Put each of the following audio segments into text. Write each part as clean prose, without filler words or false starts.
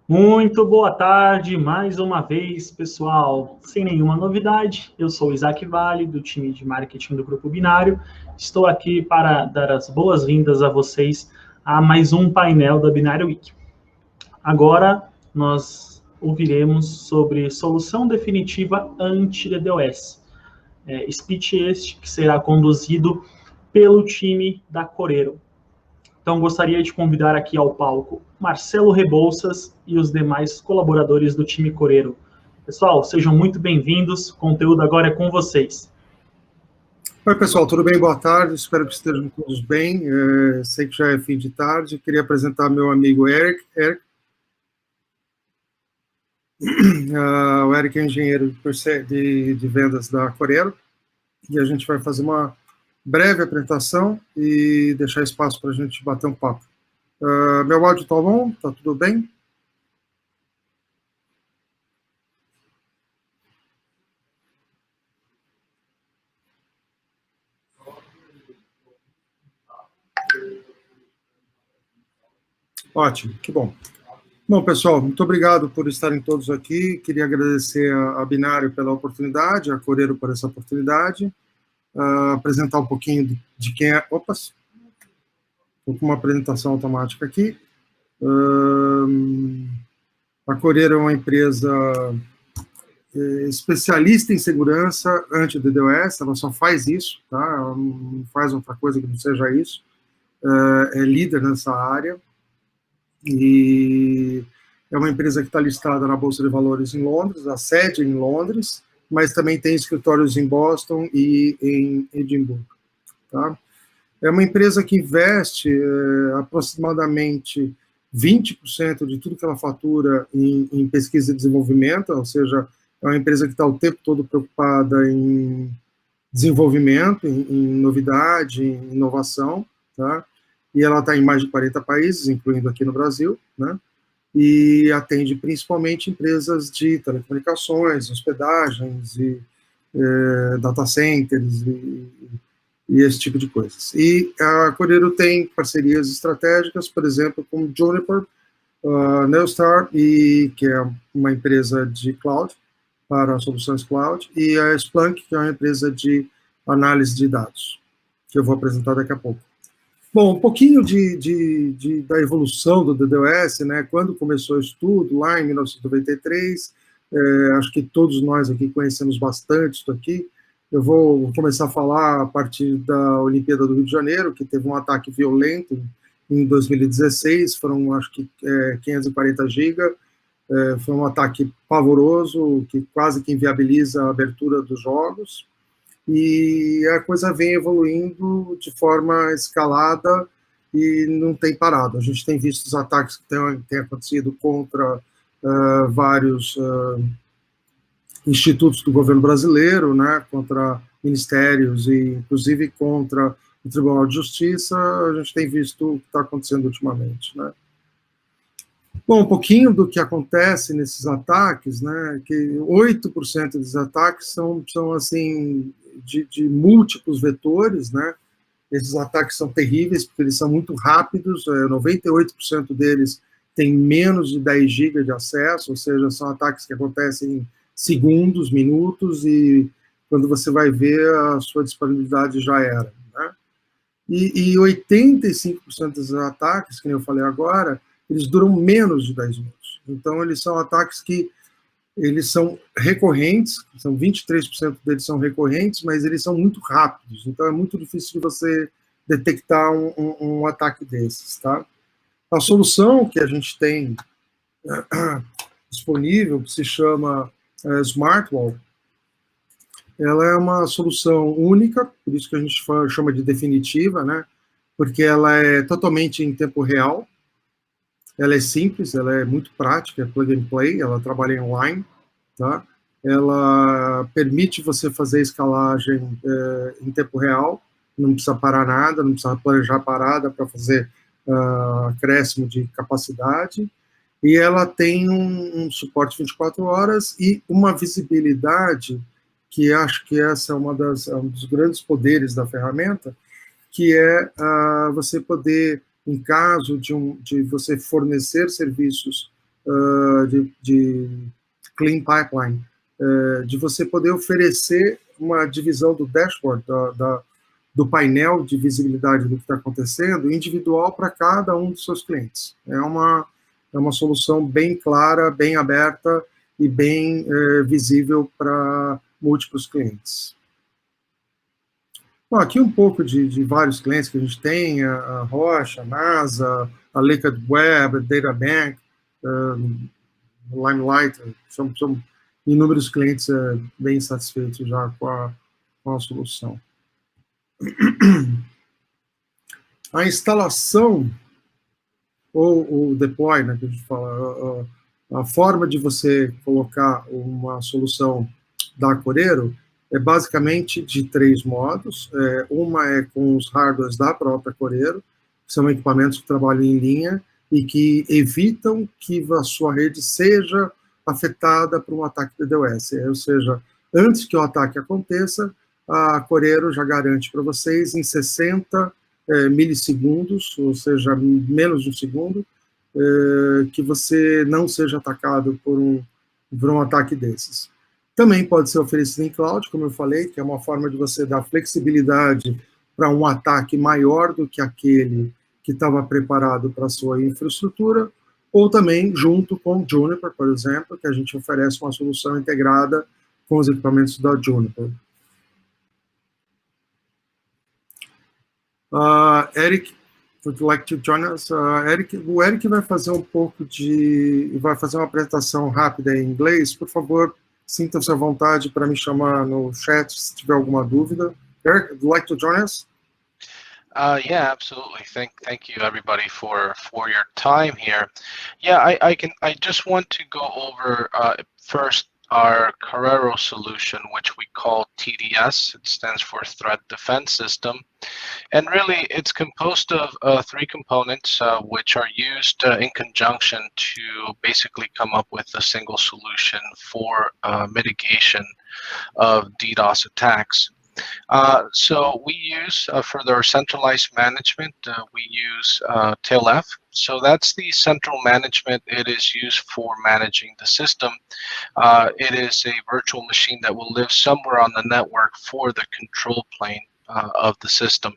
Muito boa tarde, mais uma vez, pessoal. Sem nenhuma novidade, eu sou o Isaac Vale, do time de marketing do Grupo Binário. Estou aqui para dar as boas-vindas a vocês a mais um painel da Binário Week. Agora, nós ouviremos sobre Solução Definitiva Anti-DDoS. Speech este que será conduzido pelo time da Corero. Então, gostaria de convidar aqui ao palco Marcelo Rebouças e os demais colaboradores do time Corero. Pessoal, sejam muito bem-vindos. O conteúdo agora é com vocês. Oi, pessoal, tudo bem? Boa tarde. Espero que estejam todos bem. Sei que já é fim de tarde. Queria apresentar meu amigo Erick. O Erick é engenheiro de vendas da Corero e a gente vai fazer uma breve apresentação e deixar espaço para a gente bater um papo. Meu áudio está bom? Está tudo bem? Ótimo, que bom. Bom, pessoal, muito obrigado por estarem todos aqui. Queria agradecer a Binário pela oportunidade, a Corero por essa oportunidade. Apresentar um pouquinho de quem é... Opa! Estou com uma apresentação automática aqui. A Corero é uma empresa especialista em segurança anti-DDoS, ela só faz isso, tá? Ela não faz outra coisa que não seja isso. É líder nessa área. E é uma empresa que está listada na Bolsa de Valores em Londres, a sede em Londres, mas também tem escritórios em Boston e em Edimburgo. Tá? É uma empresa que investe aproximadamente 20% de tudo que ela fatura em pesquisa e desenvolvimento, ou seja, é uma empresa que está o tempo todo preocupada em desenvolvimento, em novidade, em inovação, tá? E ela está em mais de 40 países, incluindo aqui no Brasil, né? E atende principalmente empresas de telecomunicações, hospedagens, e data centers, e esse tipo de coisas. E a Corero tem parcerias estratégicas, por exemplo, com Juniper, Neostar, que é uma empresa de cloud, para soluções cloud, e a Splunk, que é uma empresa de análise de dados, que eu vou apresentar daqui a pouco. Bom, um pouquinho da evolução do DDoS, né? Quando começou o estudo, lá em 1993, acho que todos nós aqui conhecemos bastante isso aqui. Eu vou começar a falar a partir da Olimpíada do Rio de Janeiro, que teve um ataque violento em 2016, foram, acho que, 540 gigas, foi um ataque pavoroso, que quase que inviabiliza a abertura dos jogos, e a coisa vem evoluindo de forma escalada e não tem parado. A gente tem visto os ataques que têm acontecido contra vários institutos do governo brasileiro, né, contra ministérios e inclusive contra o Tribunal de Justiça. A gente tem visto o que está acontecendo ultimamente, né. Bom, um pouquinho do que acontece nesses ataques, né, que 8% dos ataques são assim, de múltiplos vetores, né. Esses ataques são terríveis, porque eles são muito rápidos, 98% deles têm menos de 10 GB de acesso, ou seja, são ataques que acontecem em segundos, minutos, e quando você vai ver, a sua disponibilidade já era, né. E 85% dos ataques, que eu falei agora, eles duram menos de 10 minutos. Então, eles são ataques que eles são recorrentes, são 23% deles são recorrentes, mas eles são muito rápidos. Então, é muito difícil de você detectar um ataque desses, tá? A solução que a gente tem disponível, que se chama Smartwall, ela é uma solução única, por isso que a gente chama de definitiva, né? Porque ela é totalmente em tempo real. Ela é simples, ela é muito prática, é plug and play, ela trabalha online, tá? Ela permite você fazer escalagem em tempo real, não precisa parar nada, não precisa planejar parada para fazer acréscimo de capacidade, e ela tem um suporte 24 horas e uma visibilidade, que acho que essa é um dos grandes poderes da ferramenta, que é você poder, em caso de você fornecer serviços de Clean Pipeline, de você poder oferecer uma divisão do dashboard, do painel de visibilidade do que está acontecendo, individual para cada um dos seus clientes. É uma solução bem clara, bem aberta e bem visível para múltiplos clientes. Bom, aqui um pouco de vários clientes que a gente tem, a Rocha, a NASA, a Liquid Web, a DataBank, Limelight, são inúmeros clientes bem satisfeitos já com a solução. A instalação, ou o deploy, né, que a gente fala, a forma de você colocar uma solução da Corero é basicamente de 3 modos. Uma é com os hardwares da própria Corero, que são equipamentos que trabalham em linha e que evitam que a sua rede seja afetada por um ataque DDoS. Ou seja, antes que o ataque aconteça, a Corero já garante para vocês em 60 milissegundos, ou seja, menos de um segundo, que você não seja atacado por um ataque desses. Também pode ser oferecido em cloud, como eu falei, que é uma forma de você dar flexibilidade para um ataque maior do que aquele que estava preparado para a sua infraestrutura, ou também junto com o Juniper, por exemplo, que a gente oferece uma solução integrada com os equipamentos da Juniper. Eric, would you like to join us? O Eric vai fazer vai fazer uma apresentação rápida em inglês. Por favor, sinta-se à vontade para me chamar no chat se tiver alguma dúvida. Eric, would you like to join us? Yeah, absolutely. Thank you everybody for your time here. Yeah, I just want to go over first our Corero solution, which we call TDS. It stands for Threat Defense System. And really, it's composed of 3 components, which are used in conjunction to basically come up with a single solution for mitigation of DDoS attacks. So we use, for our centralized management, we use TLF. So that's the central management. It is used for managing the system. It is a virtual machine that will live somewhere on the network for the control plane of the system.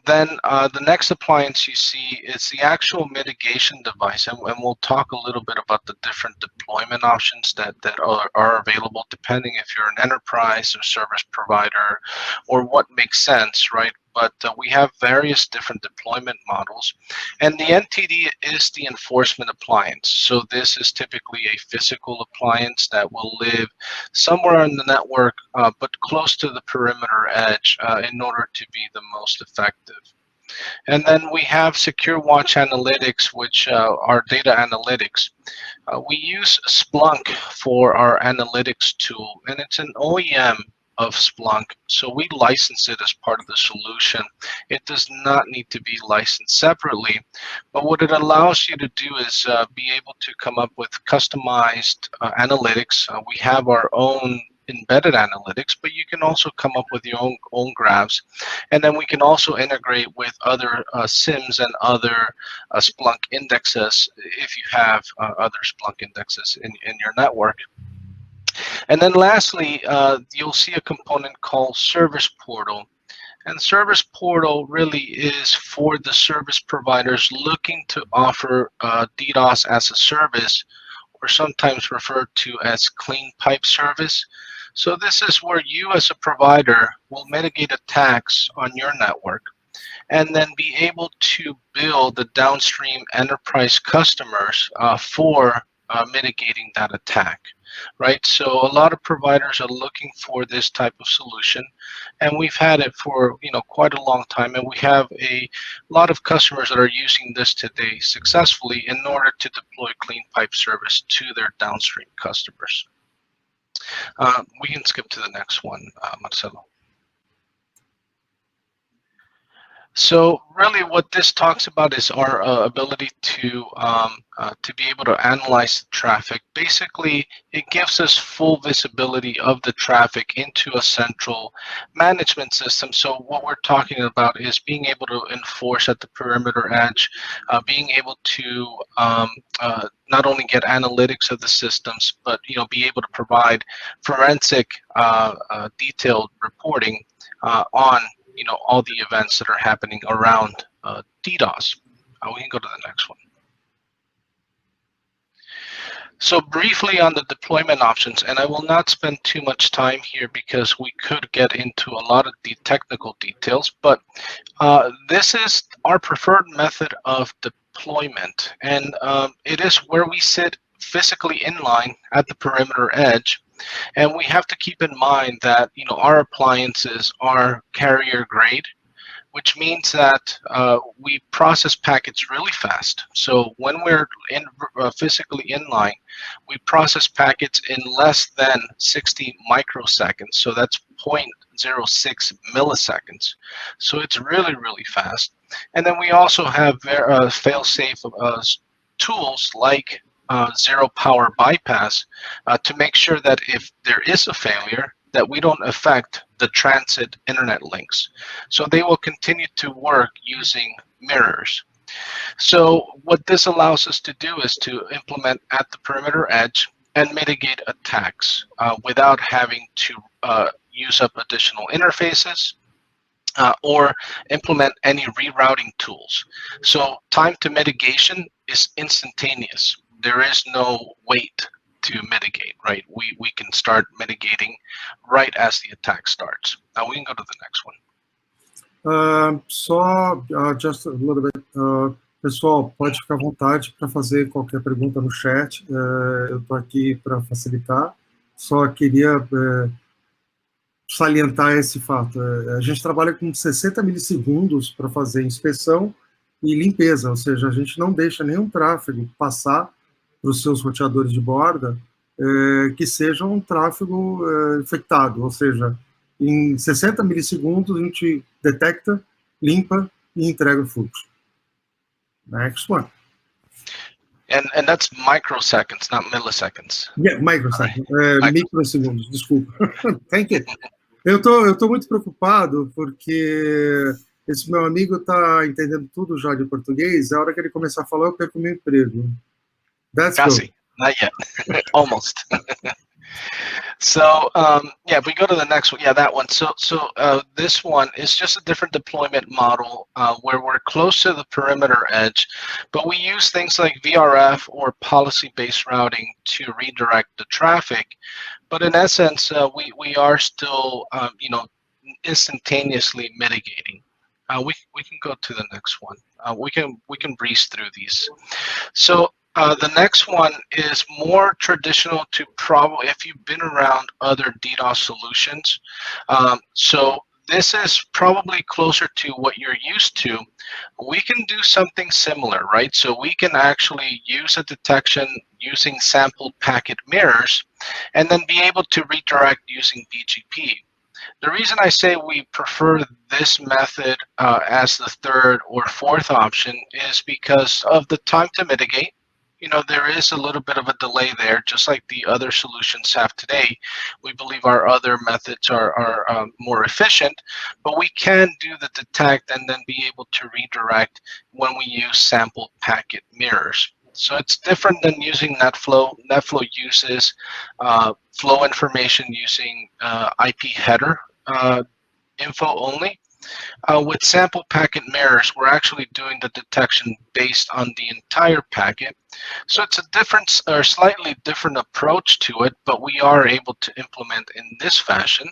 Then the next appliance you see is the actual mitigation device, and we'll talk a little bit about the different deployment options that are available depending if you're an enterprise or service provider or what makes sense, right? But we have various different deployment models, and the NTD is the enforcement appliance. So this is typically a physical appliance that will live somewhere on the network, but close to the perimeter edge in order to be the most effective. And then we have Secure Watch Analytics, which are data analytics. We use Splunk for our analytics tool, and it's an OEM of Splunk, so we license it as part of the solution. It does not need to be licensed separately, but what it allows you to do is be able to come up with customized analytics. We have our own embedded analytics, but you can also come up with your own graphs, and then we can also integrate with other SIMs and other Splunk indexes if you have other Splunk indexes in your network. And then lastly, you'll see a component called Service Portal. And Service Portal really is for the service providers looking to offer DDoS as a service, or sometimes referred to as clean pipe service. So this is where you as a provider will mitigate attacks on your network and then be able to bill the downstream enterprise customers for mitigating that attack. Right, so a lot of providers are looking for this type of solution, and we've had it for quite a long time, and we have a lot of customers that are using this today successfully in order to deploy clean pipe service to their downstream customers. We can skip to the next one, Marcelo. So really what this talks about is our ability to be able to analyze the traffic. Basically, it gives us full visibility of the traffic into a central management system. So what we're talking about is being able to enforce at the perimeter edge, being able to not only get analytics of the systems, but be able to provide forensic detailed reporting on all the events that are happening around DDoS. We can go to the next one. So briefly on the deployment options, and I will not spend too much time here because we could get into a lot of the technical details, but this is our preferred method of deployment, and it is where we sit physically in line at the perimeter edge. And we have to keep in mind that our appliances are carrier grade, which means that we process packets really fast. So when we're physically in line, we process packets in less than 60 microseconds. So that's 0.06 milliseconds. So it's really, really fast. And then we also have fail-safe tools like zero power bypass to make sure that if there is a failure, that we don't affect the transit internet links. So they will continue to work using mirrors. So what this allows us to do is to implement at the perimeter edge and mitigate attacks without having to use up additional interfaces or implement any rerouting tools. So time to mitigation is instantaneous. There is no wait to mitigate, right? We can start mitigating right as the attack starts. Now we can go to the next one. Just a little bit, pessoal, pode ficar à vontade para fazer qualquer pergunta no chat. Eu estou aqui para facilitar. Só queria salientar esse fato. A gente trabalha com 60 milissegundos para fazer inspeção e limpeza, ou seja, a gente não deixa nenhum tráfego passar para os seus roteadores de borda que seja um tráfego infectado, ou seja, em 60 milissegundos a gente detecta, limpa e entrega o fluxo. Next one. And that's microseconds, not milliseconds. Yeah, microseconds, microsegundos, desculpa. Thank you. Eu tô muito preocupado porque esse meu amigo está entendendo tudo já de português, a hora que ele começar a falar eu perco meu emprego. That's good. Not yet. Almost. So yeah, if we go to the next one, yeah, that one. So this one is just a different deployment model where we're close to the perimeter edge, but we use things like VRF or policy-based routing to redirect the traffic. But in essence, we are still instantaneously mitigating. We can go to the next one. We can breeze through these. So the next one is more traditional to probably if you've been around other DDoS solutions. So this is probably closer to what you're used to. We can do something similar, right? So we can actually use a detection using sample packet mirrors and then be able to redirect using BGP. The reason I say we prefer this method as the third or fourth option is because of the time to mitigate. There is a little bit of a delay there, just like the other solutions have today. We believe our other methods are more efficient, but we can do the detect and then be able to redirect when we use sample packet mirrors. So it's different than using NetFlow. NetFlow uses flow information using IP header info only. With sample packet mirrors, we're actually doing the detection based on the entire packet. So it's a different or slightly different approach to it, but we are able to implement in this fashion.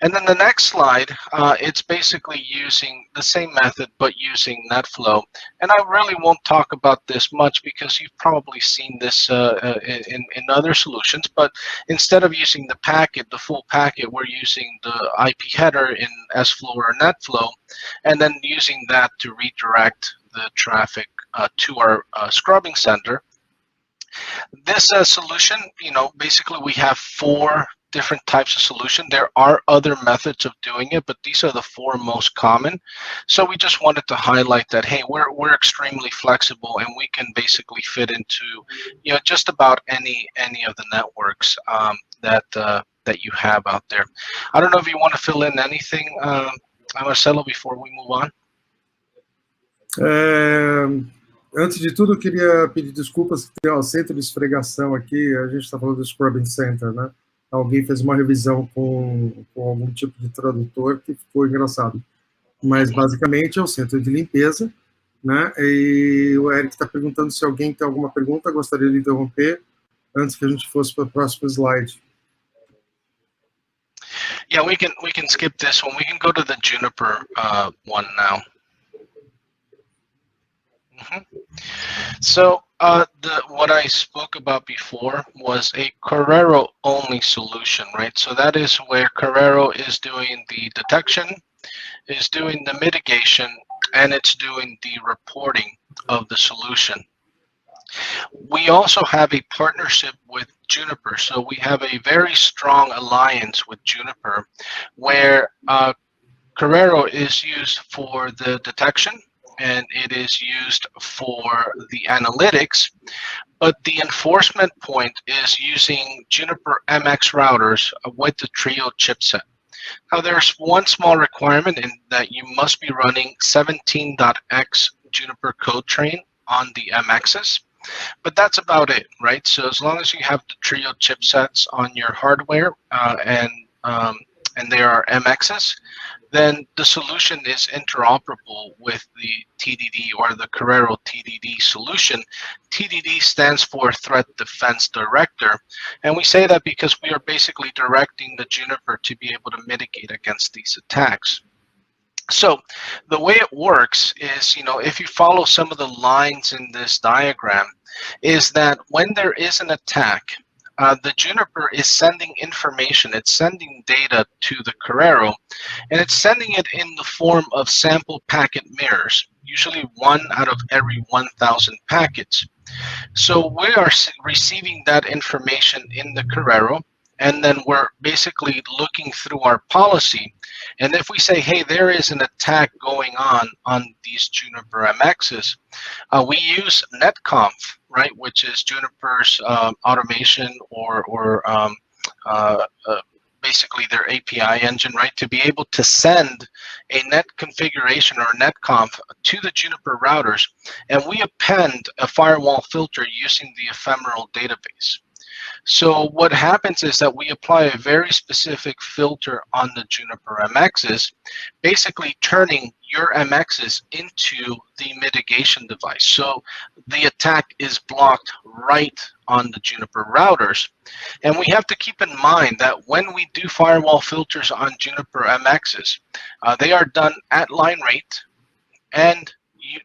And then the next slide, it's basically using the same method, but using NetFlow. And I really won't talk about this much because you've probably seen this in other solutions. But instead of using the packet, the full packet, we're using the IP header in SFlow or NetFlow, and then using that to redirect the traffic to our scrubbing center. This solution, basically we have 4 different types of solution. There are other methods of doing it, but these are the 4 most common. So we just wanted to highlight that, hey, we're extremely flexible, and we can basically fit into, you know, just about any of the networks that you have out there. I don't know if you want to fill in anything, Marcelo, before we move on. Antes de tudo, eu queria pedir desculpas, tem um centro de esfregação aqui, a gente está falando do Scrubbing Center, né? Alguém fez uma revisão com algum tipo de tradutor que ficou engraçado. Mas, basicamente, é o centro de limpeza, né? E o Eric está perguntando se alguém tem alguma pergunta, gostaria de interromper, antes que a gente fosse para o próximo slide. Yeah, we can skip this one. We can go to the Juniper one now. So what I spoke about before was a Corero only solution, right? So that is where Corero is doing the detection, is doing the mitigation, and it's doing the reporting of the solution. We also have a partnership with Juniper, so we have a very strong alliance with Juniper, where Corero is used for the detection, and it is used for the analytics, but the enforcement point is using Juniper MX routers with the Trio chipset. Now, there's one small requirement in that you must be running 17.x Juniper code train on the MXs, but that's about it, right? So as long as you have the Trio chipsets on your hardware and they are MXs, then the solution is interoperable with the TDD or the Corero TDD solution. TDD stands for Threat Defense Director, and we say that because we are basically directing the Juniper to be able to mitigate against these attacks. So the way it works is, you know, if you follow some of the lines in this diagram, is that when there is an attack, the Juniper is sending information, it's sending data to the Corero, and it's sending it in the form of sample packet mirrors, usually 1 out of every 1,000 packets. So we are receiving that information in the Corero, and then we're basically looking through our policy, and if we say, hey, there is an attack going on these Juniper MXs, we use netconf, right, which is Juniper's automation or basically their API engine, right, to be able to send a net configuration or netconf to the Juniper routers, and we append a firewall filter using the ephemeral database. So what happens is that we apply a very specific filter on the Juniper MXs, basically turning your MXs into the mitigation device. So the attack is blocked right on the Juniper routers. And we have to keep in mind that when we do firewall filters on Juniper MXs, they are done at line rate, and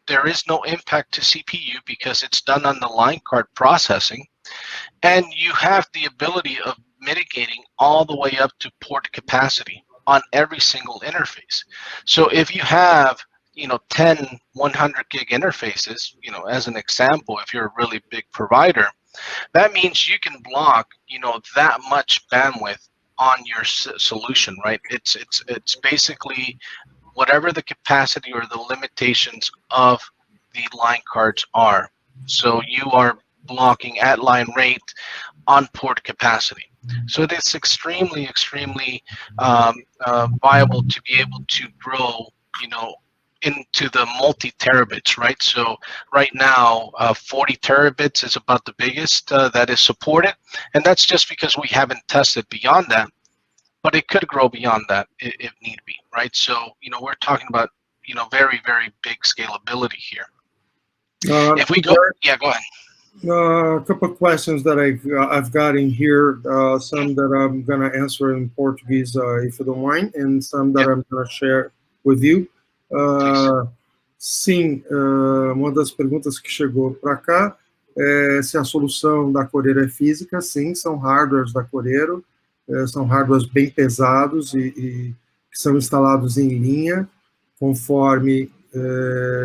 there is no impact to CPU because it's done on the line card processing. And you have the ability of mitigating all the way up to port capacity on every single interface. So if you have, you know, 10 100 gig interfaces, you know, as an example, if you're a really big provider, that means you can block, you know, that much bandwidth on your solution, right? It's basically whatever the capacity or the limitations of the line cards are. So you are blocking at line rate on port capacity. So it is extremely viable to be able to grow, you know, into the multi-terabits, right? So right now, 40 terabits is about the biggest that is supported, and that's just because we haven't tested beyond that, but it could grow beyond that if need be, right? So, you know, we're talking about, you know, very big scalability here. If we go, yeah, go ahead. A couple of questions that I've got in here, some that I'm going to answer in Portuguese, if you don't mind, and some that I'm going to share with you. Sim, uma das perguntas que chegou para cá é se a solução da Corero é física. Sim, são hardwares da Corero, são hardwares bem pesados e que são instalados em linha, conforme,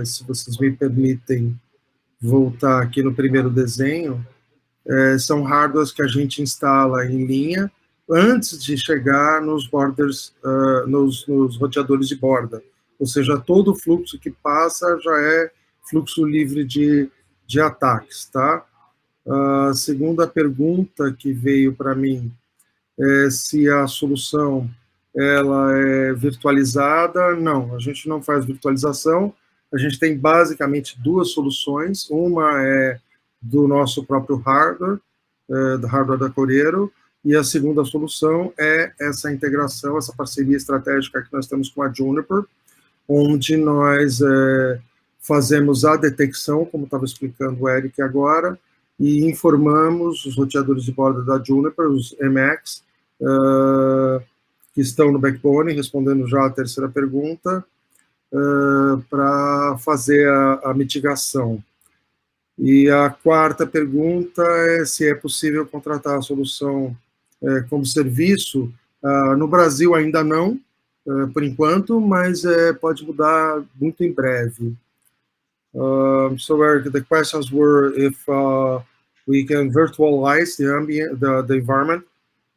se vocês me permitem voltar aqui no primeiro desenho, são hardwares que a gente instala em linha antes de chegar nos borders, nos roteadores de borda. Ou seja, todo o fluxo que passa já é fluxo livre de ataques, tá? A segunda pergunta que veio para mim é se a solução ela é virtualizada. Não, a gente não faz virtualização. A gente tem basicamente duas soluções. Uma é do nosso próprio hardware, do hardware da Corero, e a segunda solução é essa integração, essa parceria estratégica que nós temos com a Juniper, onde nós fazemos a detecção, como estava explicando o Eric agora, e informamos os roteadores de borda da Juniper, os MX, que estão no backbone, respondendo já a terceira pergunta, para fazer a mitigação. E a quarta pergunta é se é possível contratar a solução como serviço. No Brasil ainda não, por enquanto, mas pode mudar muito em breve. So Eric, the questions were if we can virtualize the ambient, the environment,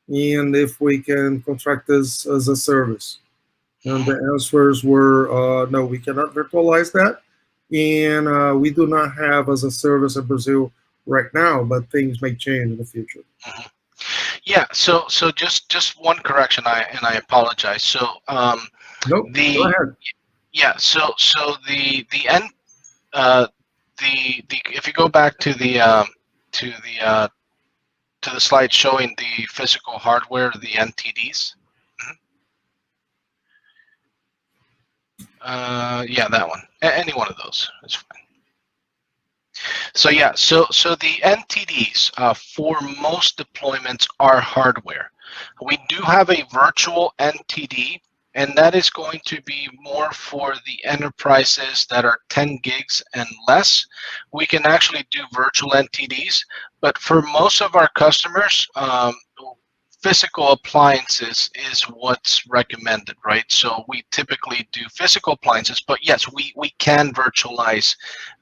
and if we can contract this as a service. And the answers were no, we cannot virtualize that, and we do not have as a service in Brazil right now, but things may change in the future. Yeah, so just one correction, and I apologize. So Nope, go ahead. Yeah, so the if you go back to the slide showing the physical hardware, the NTDs. Yeah, that one. Any one of those is fine. So yeah, so the NTDs for most deployments are hardware. We do have a virtual NTD, and that is going to be more for the enterprises that are 10 gigs and less. We can actually do virtual NTDs, but for most of our customers, physical appliances is what's recommended, right? So we typically do physical appliances, but yes, we can virtualize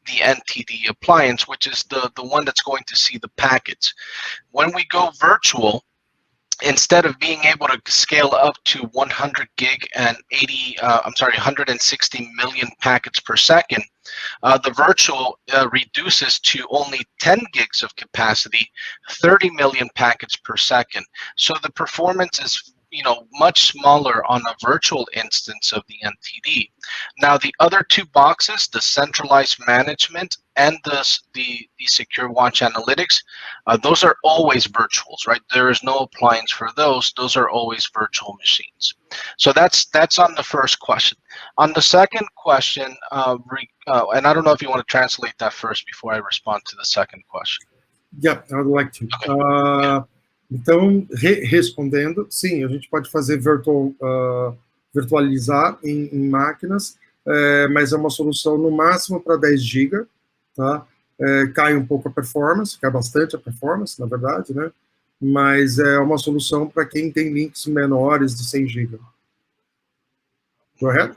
the NTD appliance, which is the one that's going to see the packets. When we go virtual, instead of being able to scale up to 100 gig and 160 million packets per second, the virtual reduces to only 10 gigs of capacity, 30 million packets per second. So the performance is, much smaller on a virtual instance of the NTD. Now, the other two boxes, the centralized management and the secure watch analytics, those are always virtuals, right? There is no appliance for those. Those are always virtual machines. So that's on the first question. On the second question, and I don't know if you want to translate that first before I respond to the second question. Yeah, I would like to. Okay. Então, respondendo, sim, a gente pode fazer virtualizar em máquinas, mas é uma solução no máximo para 10 GB, tá? Cai um pouco a performance, cai bastante a performance, na verdade, né? Mas é uma solução para quem tem links menores de 100 GB. Go ahead.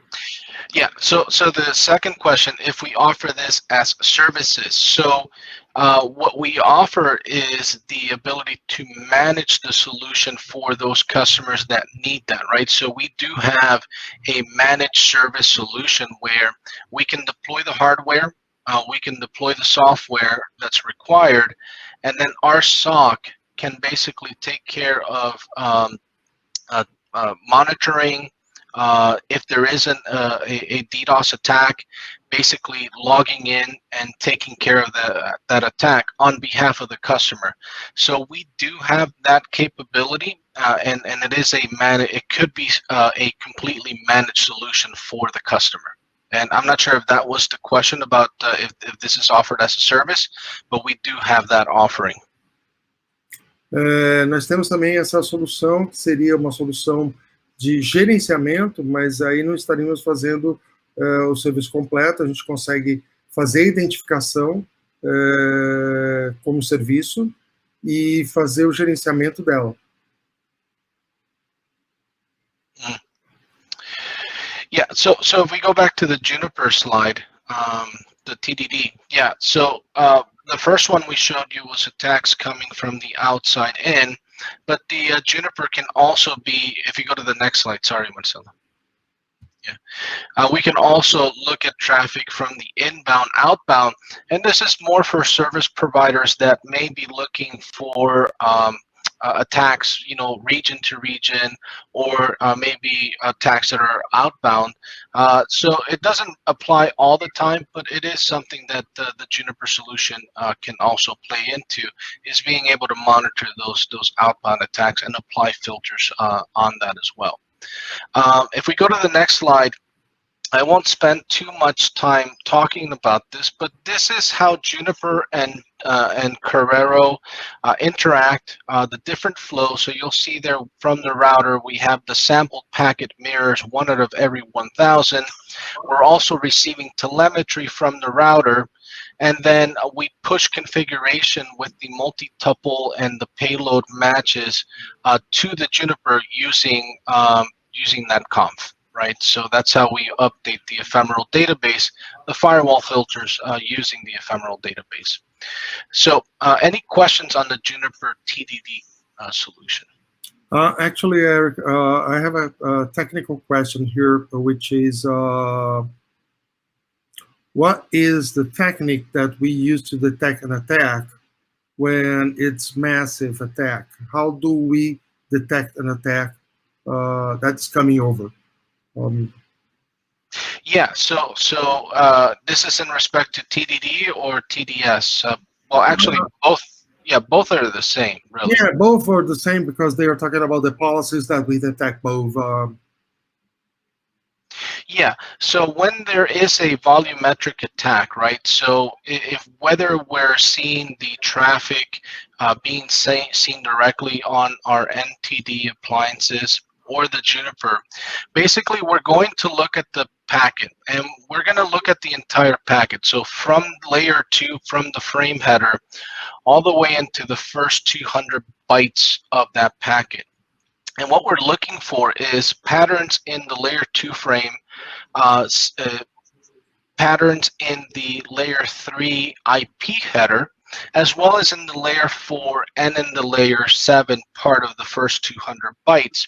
Yeah, so the second question, if we offer this as services, so what we offer is the ability to manage the solution for those customers that need that, right? So we do have a managed service solution where we can deploy the hardware, we can deploy the software that's required, and then our SOC can basically take care of monitoring. If there isn't a DDoS attack, basically logging in and taking care of that attack on behalf of the customer. So we do have that capability, and it is it could be a completely managed solution for the customer. And I'm not sure if that was the question about if this is offered as a service, but we do have that offering. Nós temos também essa solução, que seria uma solução de gerenciamento, mas aí não estaríamos fazendo o serviço completo, a gente consegue fazer a identificação como serviço e fazer o gerenciamento dela. Yeah, so if we go back to the Juniper slide, the TDD, yeah, so the first one we showed you was attacks coming from the outside in. but the Juniper can also be, if you go to the next slide, sorry, Marcelo. Yeah, we can also look at traffic from the inbound, outbound, and this is more for service providers that may be looking for attacks, region to region, or maybe attacks that are outbound. So it doesn't apply all the time, but it is something that the Juniper solution can also play into, is being able to monitor those outbound attacks and apply filters on that as well. If we go to the next slide, I won't spend too much time talking about this, but this is how Juniper and Corero interact, the different flows. So you'll see there from the router, we have the sampled packet mirrors, 1 out of every 1,000. We're also receiving telemetry from the router, and then we push configuration with the multi-tuple and the payload matches to the Juniper using that conf. Right, so that's how we update the ephemeral database, the firewall filters using the ephemeral database. So any questions on the Juniper TDD solution? Actually, Eric, I have a technical question here, which is, what is the technique that we use to detect an attack when it's massive attack? How do we detect an attack that's coming over? Yeah, so this is in respect to TDD or TDS? Well, actually, both. Yeah, both are the same, really. Yeah, both are the same because they are talking about the policies that we detect both. Yeah, so when there is a volumetric attack, right? So if whether we're seeing the traffic being seen directly on our NTD appliances or the Juniper, basically we're going to look at the packet, and we're going to look at the entire packet. So from layer 2, from the frame header, all the way into the first 200 bytes of that packet. And what we're looking for is patterns in the layer 2 frame, patterns in the layer 3 IP header, as well as in the layer 4 and in the layer 7 part of the first 200 bytes.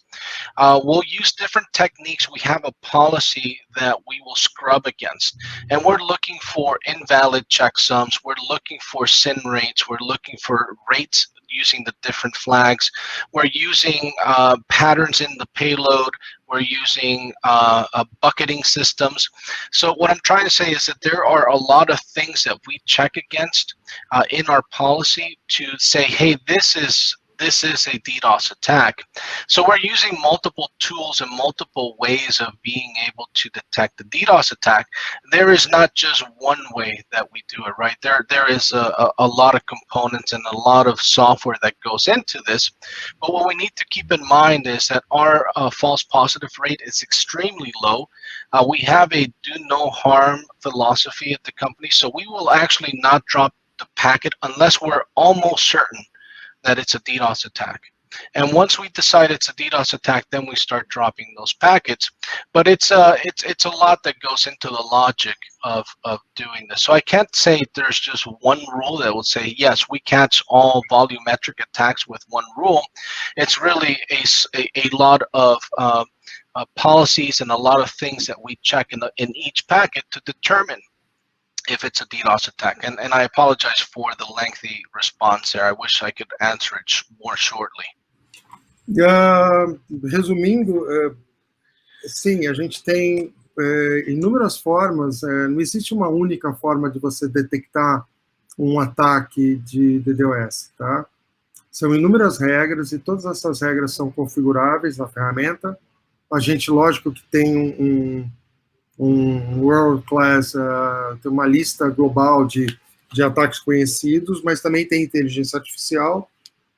We'll use different techniques. We have a policy that we will scrub against, and we're looking for invalid checksums. We're looking for SYN rates. We're looking for rates using the different flags. We're using patterns in the payload. We're using bucketing systems. So what I'm trying to say is that there are a lot of things that we check against in our policy to say, hey, this is a DDoS attack. So we're using multiple tools and multiple ways of being able to detect the DDoS attack. There is not just one way that we do it, right? There is a lot of components and a lot of software that goes into this. But what we need to keep in mind is that our false positive rate is extremely low. We have a do no harm philosophy at the company, so we will actually not drop the packet unless we're almost certain that it's a DDoS attack. And once we decide it's a DDoS attack, then we start dropping those packets. But it's a lot that goes into the logic of doing this. So I can't say there's just one rule that will say, yes, we catch all volumetric attacks with one rule. It's really a lot of policies and a lot of things that we check in each packet to determine if it's a DDoS attack. And I apologize for the lengthy response there. I wish I could answer it more shortly. Resumindo, sim, a gente tem inúmeras formas, não existe uma única forma de você detectar um ataque de DDoS, tá? São inúmeras regras e todas essas regras são configuráveis na ferramenta. A gente, lógico que tem um world class, tem uma lista global de ataques conhecidos, mas também tem inteligência artificial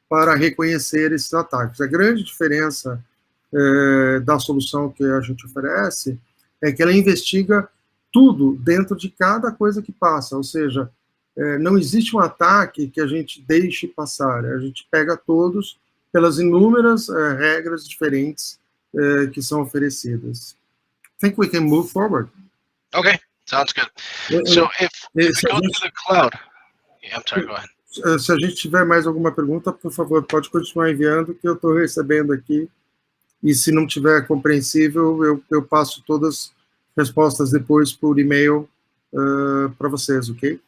para reconhecer esses ataques. A grande diferença da solução que a gente oferece é que ela investiga tudo dentro de cada coisa que passa, ou seja, não existe um ataque que a gente deixe passar, a gente pega todos pelas inúmeras regras diferentes que são oferecidas. I think we can move forward. Okay, sounds good. So if we go to the cloud, yeah, I'm sorry, go ahead. Se a gente tiver mais alguma pergunta, por favor, pode continuar enviando, que eu estou recebendo aqui. E se não tiver compreensível, eu passo todas as respostas depois por e-mail para vocês, ok?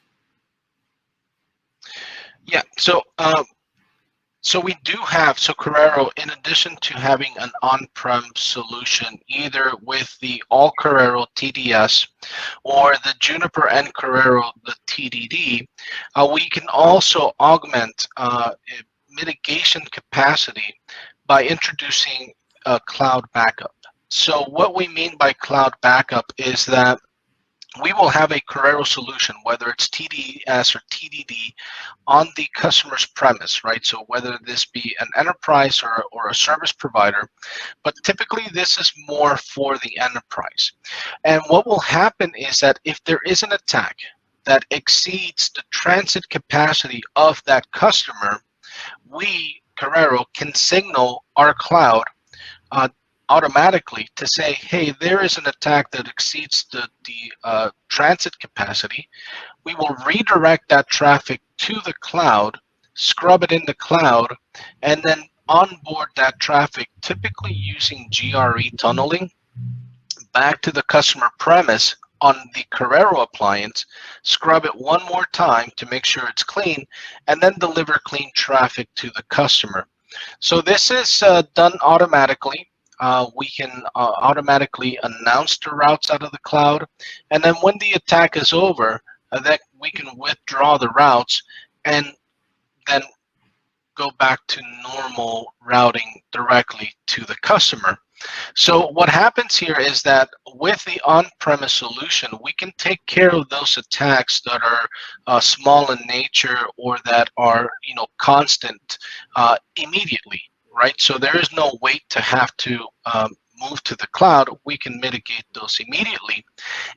Yeah, so we do have, so Corero, in addition to having an on-prem solution, either with the all Corero TDS or the Juniper and Corero, the TDD, we can also augment mitigation capacity by introducing a cloud backup. So what we mean by cloud backup is that we will have a Corero solution, whether it's TDS or TDD, on the customer's premise, right? So whether this be an enterprise or a service provider, but typically this is more for the enterprise. And what will happen is that if there is an attack that exceeds the transit capacity of that customer, we, Corero, can signal our cloud automatically to say, hey, there is an attack that exceeds the transit capacity. We will redirect that traffic to the cloud, scrub it in the cloud, and then onboard that traffic, typically using GRE tunneling, back to the customer premise on the Corero appliance, scrub it one more time to make sure it's clean, and then deliver clean traffic to the customer. So this is done automatically. We can automatically announce the routes out of the cloud, and then when the attack is over, that we can withdraw the routes and then go back to normal routing directly to the customer. So what happens here is that with the on-premise solution, we can take care of those attacks that are small in nature or that are, you know, constant immediately. Right, so there is no wait to have to move to the cloud. We can mitigate those immediately,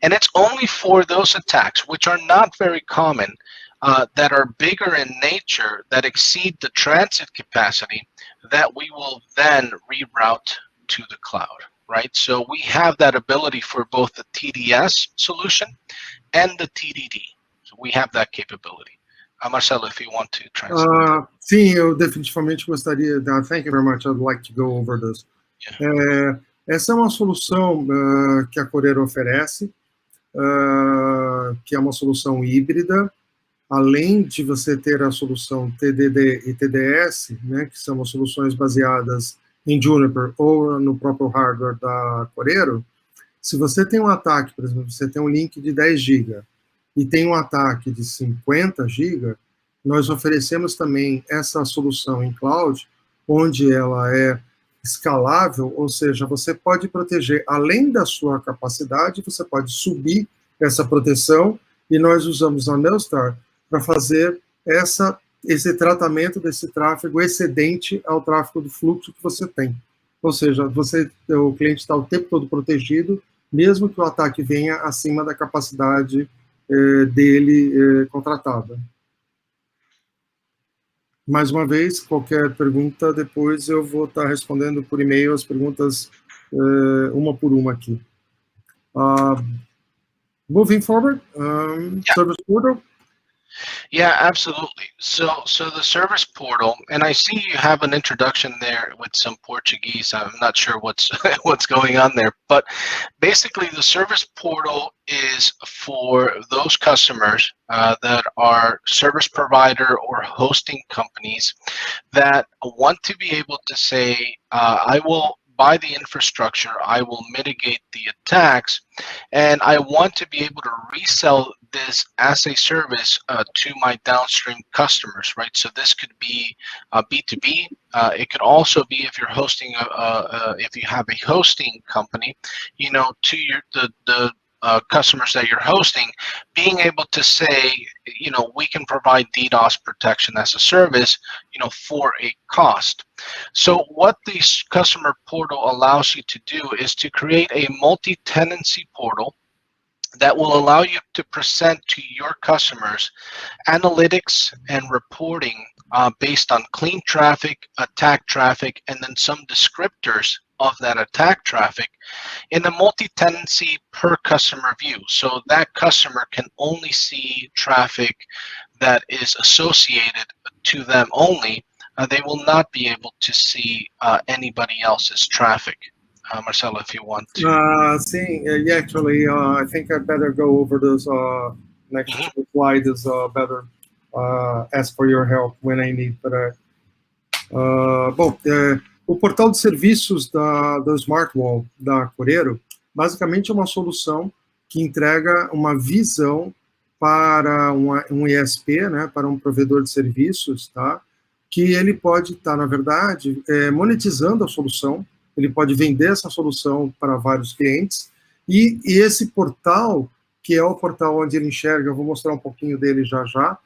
and it's only for those attacks, which are not very common, that are bigger in nature, that exceed the transit capacity, that we will then reroute to the cloud. Right, so we have that ability for both the TDS solution and the TDD. So we have that capability. Marcelo, if you want to translate. Sim, eu definitivamente gostaria. Thank you very much. I'd like to go over this. Yeah. Essa é uma solução que a Corero oferece, que é uma solução híbrida. Além de você ter a solução TDD e TDS, né, que são as soluções baseadas em Juniper ou no próprio hardware da Corero, se você tem um ataque, por exemplo, você tem um link de 10 GB, e tem um ataque de 50 GB, nós oferecemos também essa solução em cloud, onde ela é escalável, ou seja, você pode proteger além da sua capacidade, você pode subir essa proteção, e nós usamos a Neustar para fazer esse tratamento desse tráfego excedente ao tráfego do fluxo que você tem. Ou seja, o cliente está o tempo todo protegido, mesmo que o ataque venha acima da capacidade dele contratada. Mais uma vez, qualquer pergunta, depois eu vou estar respondendo por e-mail as perguntas uma por uma aqui. Moving forward, Service Portal. Yeah, absolutely. So the service portal, and I see you have an introduction there with some Portuguese. I'm not sure what's going on there, but basically the service portal is for those customers that are service provider or hosting companies that want to be able to say, I will buy the infrastructure, I will mitigate the attacks, and I want to be able to resell this as a service to my downstream customers, right? So this could be B2B. It could also be if you're hosting, if you have a hosting company, you know, to the customers that you're hosting, being able to say, you know, we can provide DDoS protection as a service, you know, for a cost. So what the customer portal allows you to do is to create a multi-tenancy portal that will allow you to present to your customers analytics and reporting based on clean traffic, attack traffic, and then some descriptors of that attack traffic in a multi-tenancy per customer view. So that customer can only see traffic that is associated to them only, they will not be able to see anybody else's traffic. Marcelo, if you want to. Yeah, actually, I think I better go over those next two slides. Better ask for your help when I need. Bom, o portal de serviços da Smartwall da Corero, basicamente é uma solução que entrega uma visão para um ISP, né, para um provedor de serviços, tá? Que ele pode estar, na verdade, monetizando a solução. Ele pode vender essa solução para vários clientes, e esse portal, que é o portal onde ele enxerga, eu vou mostrar um pouquinho dele já,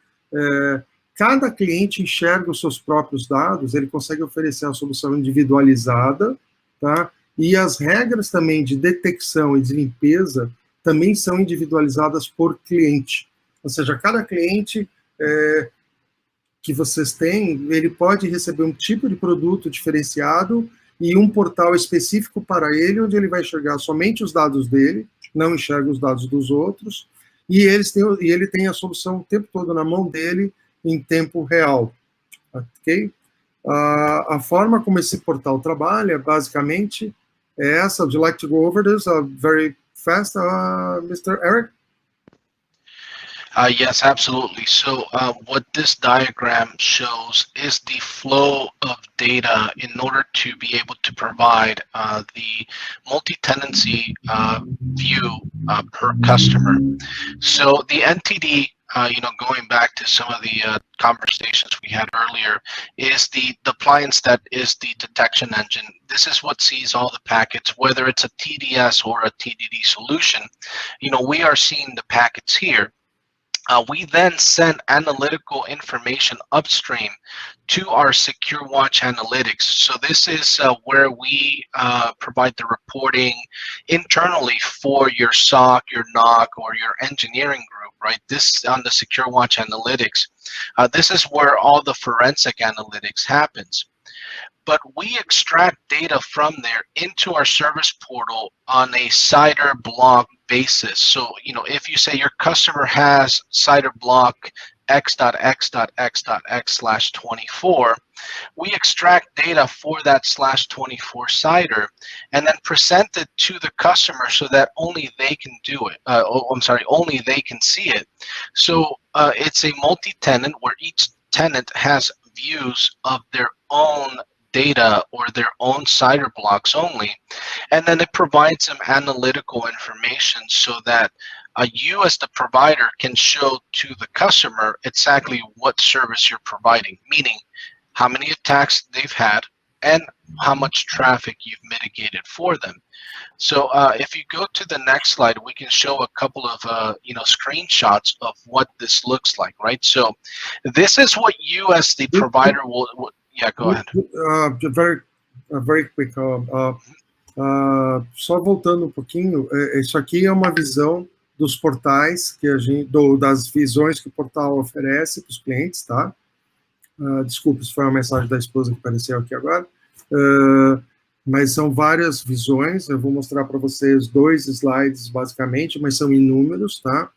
cada cliente enxerga os seus próprios dados, ele consegue oferecer a solução individualizada, tá? E as regras também de detecção e de limpeza também são individualizadas por cliente. Ou seja, cada cliente que vocês têm, ele pode receber um tipo de produto diferenciado e um portal específico para ele, onde ele vai enxergar somente os dados dele, não enxerga os dados dos outros, e ele tem a solução o tempo todo na mão dele, em tempo real. Ok? A forma como esse portal trabalha, basicamente, é essa. Would you like to go over this very fast, Mr. Eric? Yes, absolutely. So what this diagram shows is the flow of data in order to be able to provide the multi-tenancy view per customer. So the NTD, going back to some of the conversations we had earlier, is the appliance that is the detection engine. This is what sees all the packets, whether it's a TDS or a TDD solution. We are seeing the packets here. We then send analytical information upstream to our Secure Watch analytics. So this is where we provide the reporting internally for your SOC, your NOC, or your engineering group, right? This on the Secure Watch analytics. This is where all the forensic analytics happens. But we extract data from there into our service portal on a CIDR block basis. So, if you say your customer has CIDR block x.x.x.x/24, we extract data for that /24 CIDR and then present it to the customer so that only they can do it. Only they can see it. So it's a multi-tenant where each tenant has views of their own data or their own CIDR blocks only, and then it provides them analytical information so that you as the provider can show to the customer exactly what service you're providing, meaning how many attacks they've had and how much traffic you've mitigated for them. So if you go to the next slide, we can show a couple of screenshots of what this looks like, right? So this is what you as the provider will yeah, go ahead. Very quick. Só voltando um pouquinho, isso aqui é uma visão dos portais que das visões que o portal oferece para os clientes, tá? Desculpa, isso foi uma mensagem da esposa que apareceu aqui agora. Mas são várias visões. Eu vou mostrar para vocês 2 slides basicamente, mas são inúmeros, tá?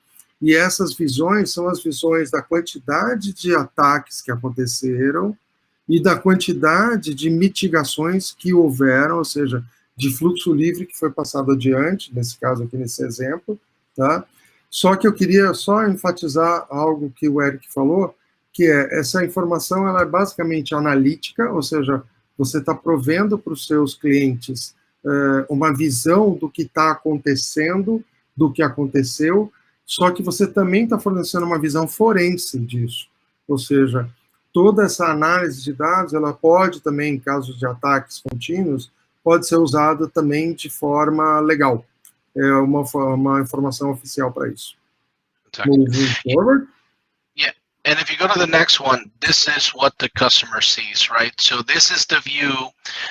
E essas visões são as visões da quantidade de ataques que aconteceram e da quantidade de mitigações que houveram, ou seja, de fluxo livre que foi passado adiante, nesse caso aqui, nesse exemplo, tá? Só que eu queria só enfatizar algo que o Eric falou, que essa informação, ela é basicamente analítica, ou seja, você está provendo para os seus clientes uma visão do que está acontecendo, do que aconteceu, só que você também está fornecendo uma visão forense disso, ou seja, toda essa análise de dados, ela pode também, em casos de ataques contínuos, pode ser usada também de forma legal. É uma informação oficial para isso. Exactly. Moving forward. Yeah, and if you go to the next one, this is what the customer sees, right? So this is the view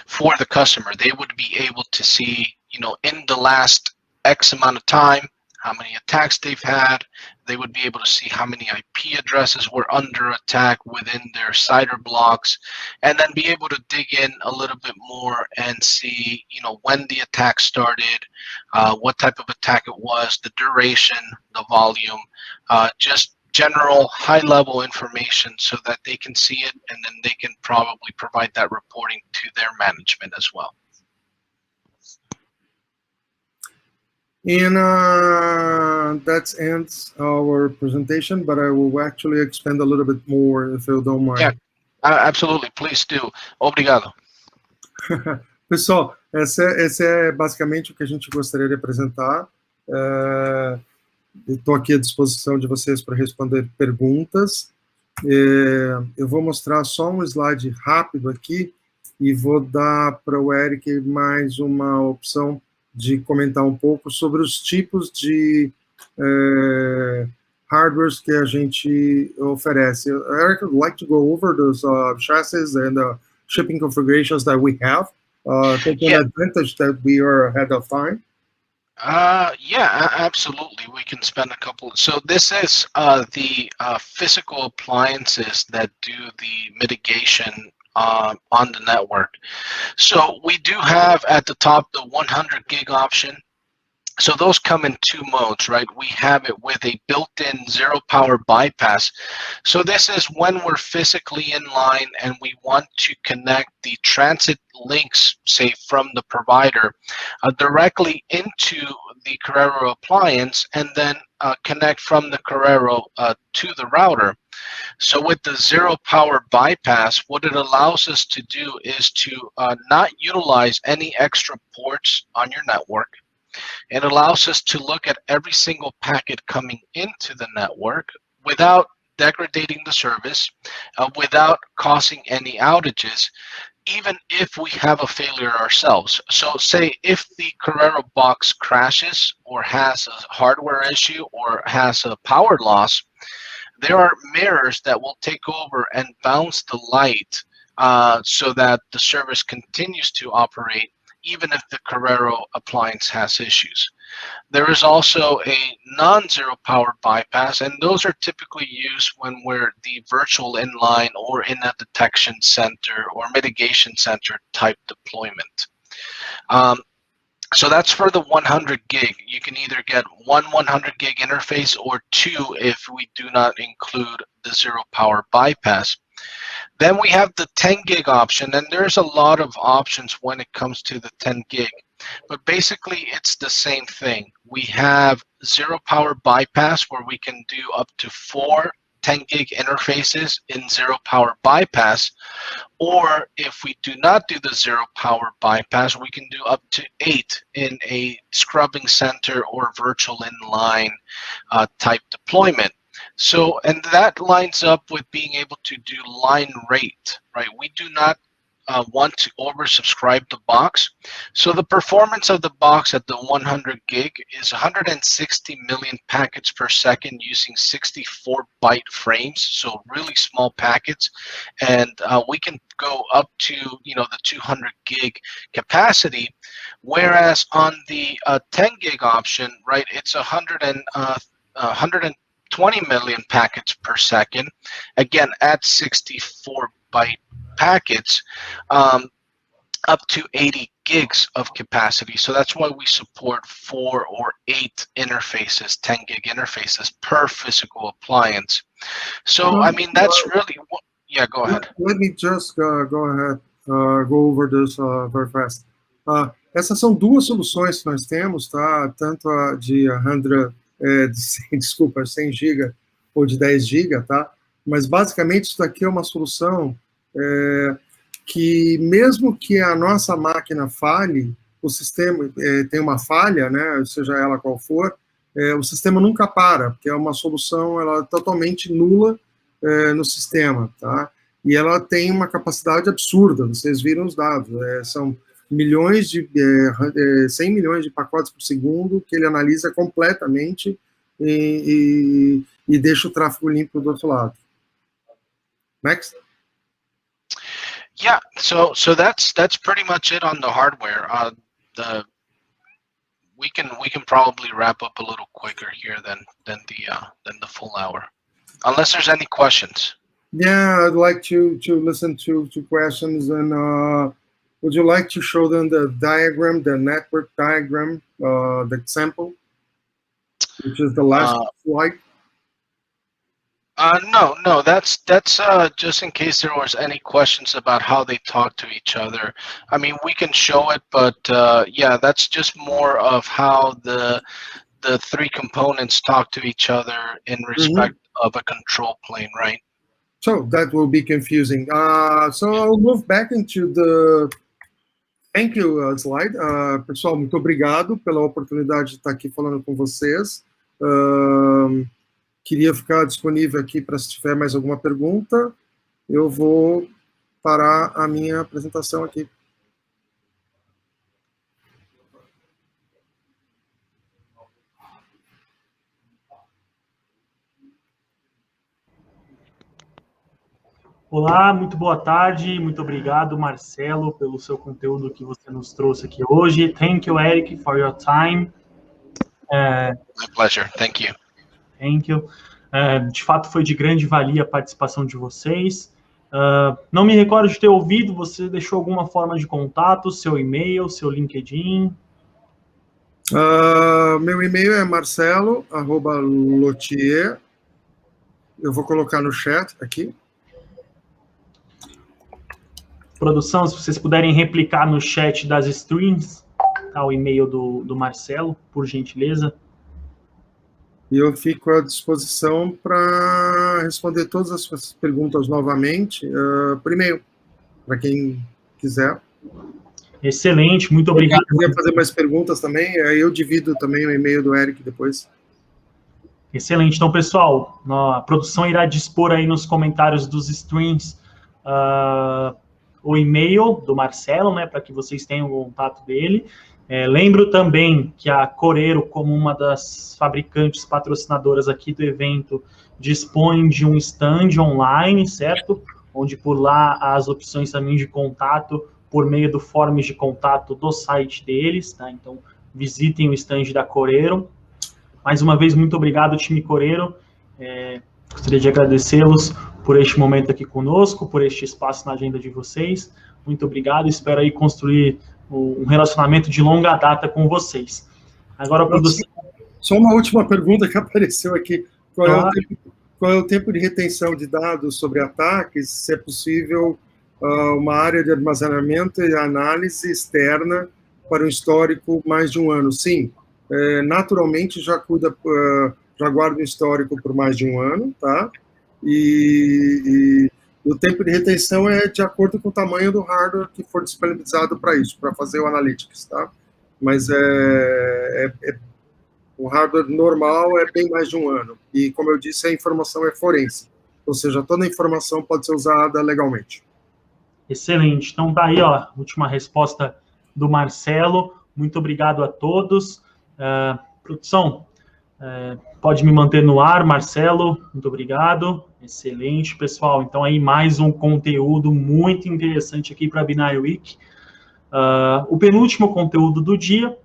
for the customer. They would be able to see, in the last X amount of time, how many attacks they've had. They would be able to see how many IP addresses were under attack within their CIDR blocks, and then be able to dig in a little bit more and see, when the attack started, what type of attack it was, the duration, the volume, just general high-level information so that they can see it, and then they can probably provide that reporting to their management as well. And that ends our presentation, but I will actually expand a little bit more if you don't mind. Yeah, absolutely. Please do. Obrigado. Pessoal, esse é basicamente o que a gente gostaria de apresentar. Estou aqui à disposição de vocês para responder perguntas. Eu vou mostrar só um slide rápido aqui e vou dar para o Eric mais uma opção de comentar um pouco sobre os tipos de hardwares que a gente oferece. Eric, would like to go over those chassis and shipping configurations that we have, taking advantage that we are ahead of time. Yeah, absolutely. We can spend a couple. So this is the physical appliances that do the mitigation on the network. So we do have at the top the 100 gig option. So those come in two modes, right? We have it with a built-in zero power bypass. So this is when we're physically in line and we want to connect the transit links, say from the provider, directly into the Corero appliance, and then connect from the Corero to the router. So with the zero power bypass, what it allows us to do is to not utilize any extra ports on your network. It allows us to look at every single packet coming into the network without degrading the service, without causing any outages, even if we have a failure ourselves. So say if the Corero box crashes or has a hardware issue or has a power loss, there are mirrors that will take over and bounce the light so that the service continues to operate even if the Corero appliance has issues. There is also a non-zero power bypass, and those are typically used when we're the virtual inline or in a detection center or mitigation center type deployment. So that's for the 100 gig. You can either get one 100 gig interface or two if we do not include the zero power bypass. Then we have the 10 gig option, and there's a lot of options when it comes to the 10 gig. But basically, it's the same thing. We have zero power bypass where we can do up to 4 10 gig interfaces in zero power bypass. Or if we do not do the zero power bypass, we can do up to 8 in a scrubbing center or virtual inline type deployment. So, and that lines up with being able to do line rate, right? We do not want to oversubscribe the box. So the performance of the box at the 100 gig is 160 million packets per second using 64 byte frames, so really small packets. And we can go up to, you know, the 200 gig capacity, whereas on the 10 gig option, right, it's 120 million packets per second, again at 64 byte packets, up to 80 gigs of capacity. So that's why we support 4 or 8 interfaces, 10 gig interfaces per physical appliance. So I mean, that's really what, yeah, go ahead. Let me just go ahead, go over this very fast. Essas são duas soluções que nós temos, tá? Tanto a de 100 GB ou de 10 GB, tá? Mas basicamente isso daqui é uma solução que mesmo que a nossa máquina falhe, o sistema tem uma falha, né, seja ela qual for, o sistema nunca para, porque é uma solução ela totalmente nula no sistema, tá? E ela tem uma capacidade absurda, vocês viram os dados, são milhões de 100 milhões de pacotes por segundo que ele analisa completamente e deixa o tráfego limpo do outro lado. Next. Yeah, so that's pretty much it on the hardware. We can probably wrap up a little quicker here than the full hour, unless there's any questions. Yeah, I'd like to listen to questions, and would you like to show them the diagram, the network diagram, the example, which is the last slide? No, that's just in case there was any questions about how they talk to each other. I mean, we can show it, but yeah, that's just more of how the three components talk to each other in respect of a control plane, right? So that will be confusing. So I'll move back into the thank you slide. Pessoal, muito obrigado pela oportunidade de estar aqui falando com vocês. Queria ficar disponível aqui para se tiver mais alguma pergunta. Eu vou parar a minha apresentação aqui. Olá, muito boa tarde, muito obrigado, Marcelo, pelo seu conteúdo que você nos trouxe aqui hoje. Thank you, Eric, for your time. My pleasure, thank you. Thank you. De fato, foi de grande valia a participação de vocês. Não me recordo de ter ouvido, você deixou alguma forma de contato, seu e-mail, seu LinkedIn? Meu e-mail é marcelo@lotier. Eu vou colocar no chat aqui. Produção, se vocês puderem replicar no chat das streams, tá, o e-mail do Marcelo, por gentileza. E eu fico à disposição para responder todas as suas perguntas novamente, por e-mail, para quem quiser. Excelente, muito obrigado. Se quiser fazer mais perguntas também, eu divido também o e-mail do Eric depois. Excelente. Então, pessoal, a produção irá dispor aí nos comentários dos streams o e-mail do Marcelo, né, para que vocês tenham o contato dele. Lembro também que a Corero, como uma das fabricantes patrocinadoras aqui do evento, dispõe de um stand online, certo? Onde por lá há as opções também de contato por meio do forms de contato do site deles, tá? Então, visitem o stand da Corero. Mais uma vez, muito obrigado, time Corero. Gostaria de agradecê-los por este momento aqui conosco, por este espaço na agenda de vocês. Muito obrigado, espero aí construir um relacionamento de longa data com vocês. Agora, produção... Só uma última pergunta que apareceu aqui. Qual é o tempo de retenção de dados sobre ataques? Se é possível uma área de armazenamento e análise externa para um histórico mais de um ano? Sim, naturalmente já guarda um histórico por mais de um ano, tá? E o tempo de retenção é de acordo com o tamanho do hardware que for disponibilizado para isso, para fazer o analytics, tá? Mas o hardware normal é bem mais de um ano. E, como eu disse, a informação é forense. Ou seja, toda a informação pode ser usada legalmente. Excelente. Então, tá aí, ó, última resposta do Marcelo. Muito obrigado a todos. Produção, pode me manter no ar, Marcelo. Muito obrigado. Excelente, pessoal. Então, aí mais um conteúdo muito interessante aqui para a Binário Week. O penúltimo conteúdo do dia.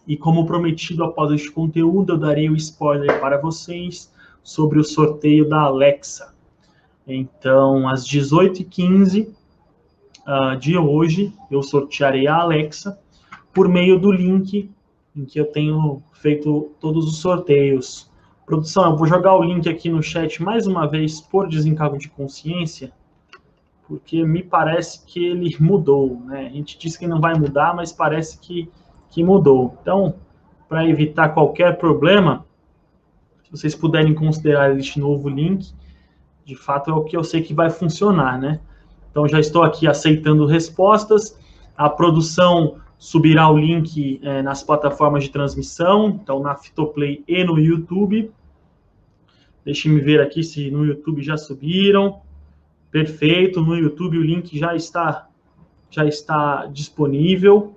E como prometido, após este conteúdo, eu darei o spoiler para vocês sobre o sorteio da Alexa. Então, às 18h15 de hoje, eu sortearei a Alexa por meio do link em que eu tenho feito todos os sorteios. Produção, eu vou jogar o link aqui no chat mais uma vez por desencargo de consciência, porque me parece que ele mudou, né? A gente disse que não vai mudar, mas parece que mudou. Então, para evitar qualquer problema, se vocês puderem considerar este novo link, de fato é o que eu sei que vai funcionar, né? Então, já estou aqui aceitando respostas. A produção subirá o link nas plataformas de transmissão, então na Fitoplay e no YouTube. Deixe-me ver aqui se no YouTube já subiram. Perfeito, no YouTube o link já está disponível.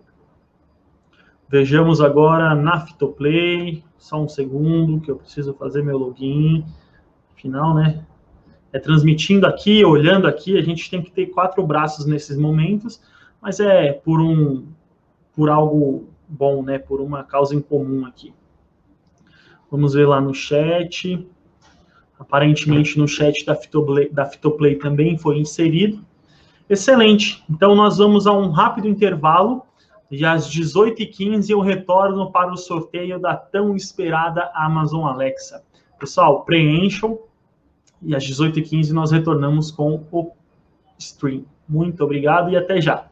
Vejamos agora na Fitoplay. Só um segundo que eu preciso fazer meu login. Afinal, né? Transmitindo aqui, olhando aqui, a gente tem que ter 4 braços nesses momentos, mas é por algo bom, né? Por uma causa em comum aqui. Vamos ver lá no chat. Aparentemente no chat da Fitoplay também foi inserido. Excelente. Então nós vamos a um rápido intervalo. E às 18h15 eu retorno para o sorteio da tão esperada Amazon Alexa. Pessoal, preencham E às 18h15 nós retornamos com o stream. Muito obrigado e até já.